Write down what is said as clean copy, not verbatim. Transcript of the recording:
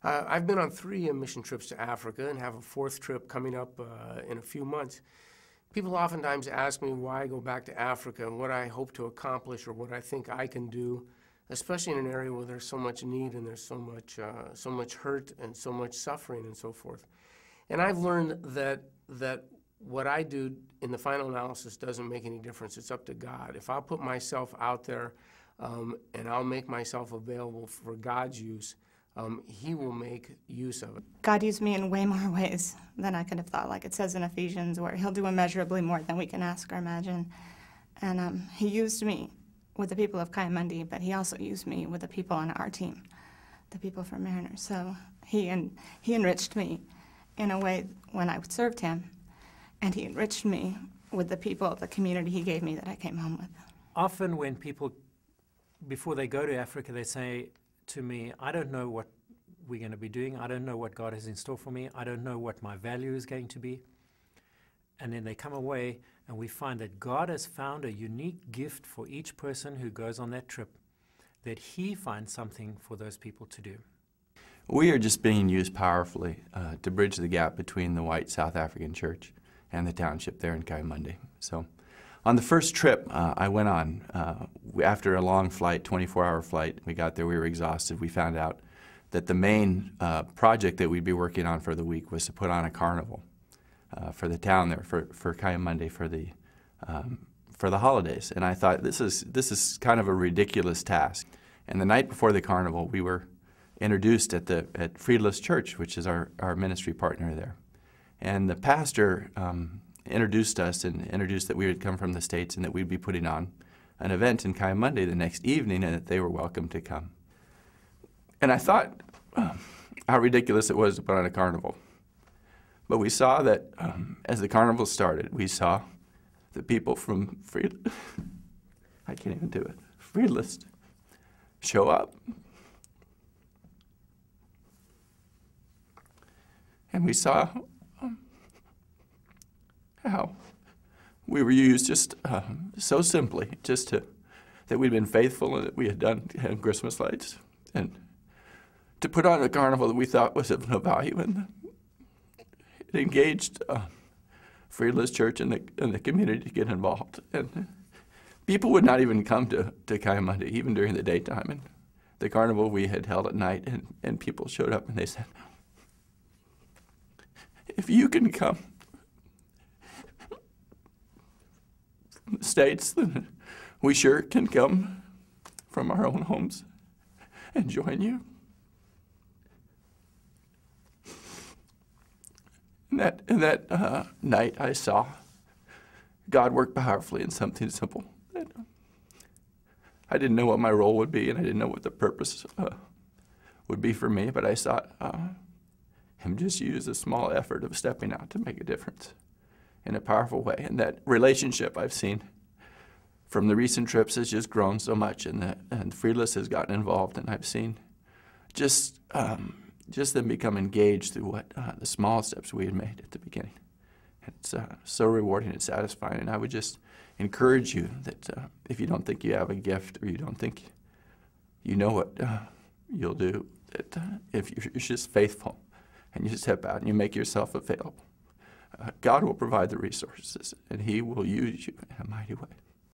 I've been on 3 mission trips to Africa and have a 4th trip coming up in a few months. People oftentimes ask me why I go back to Africa and what I hope to accomplish or what I think I can do, especially in an area where there's so much need and there's so much hurt and so much suffering and so forth. And I've learned that what I do in the final analysis doesn't make any difference. It's up to God. If I'll put myself out there and I'll make myself available for God's use, He will make use of it. God used me in way more ways than I could have thought, like it says in Ephesians, where He'll do immeasurably more than we can ask or imagine. And He used me with the people of Kayamandi, but He also used me with the people on our team, the people from Mariners. So He enriched me in a way when I served Him, and He enriched me with the people, the community He gave me that I came home with. Often when people, before they go to Africa, they say to me, I don't know what we're going to be doing. I don't know what God has in store for me. I don't know what my value is going to be. And then they come away and we find that God has found a unique gift for each person who goes on that trip, that He finds something for those people to do. We are just being used powerfully to bridge the gap between the white South African church and the township there in Kayamandi. So on the first trip I went on, after a long flight, 24-hour flight, we got there, we were exhausted. We found out that the main project that we'd be working on for the week was to put on a carnival for the town there, for Kayamandi, for the holidays. And I thought, this is kind of a ridiculous task. And the night before the carnival, we were introduced at Freedless Church, which is our ministry partner there. And the pastor introduced us and introduced that we had come from the States and that we'd be putting on an event in Kayamandi the next evening and that they were welcome to come. And I thought how ridiculous it was to put on a carnival. But we saw that as the carnival started, we saw the people from I can't even do it, Freedless show up. And we saw how we were used just so simply, that we'd been faithful and that we had done Christmas lights, and to put on a carnival that we thought was of no value, and it engaged Freedless Church and the community to get involved. And people would not even come to Kayamandi, even during the daytime. And the carnival we had held at night, and people showed up and they said, if you can come from the States, then we sure can come from our own homes and join you. And that night I saw God work powerfully in something simple. I didn't know what my role would be, and I didn't know what the purpose would be for me, but I saw Him just use a small effort of stepping out to make a difference in a powerful way. And that relationship I've seen from the recent trips has just grown so much, and Freedless has gotten involved, and I've seen just them become engaged through what the small steps we had made at the beginning. It's so rewarding and satisfying, and I would just encourage you that if you don't think you have a gift, or you don't think you know what you'll do, that if you're just faithful and you step out and you make yourself available, God will provide the resources, and He will use you in a mighty way.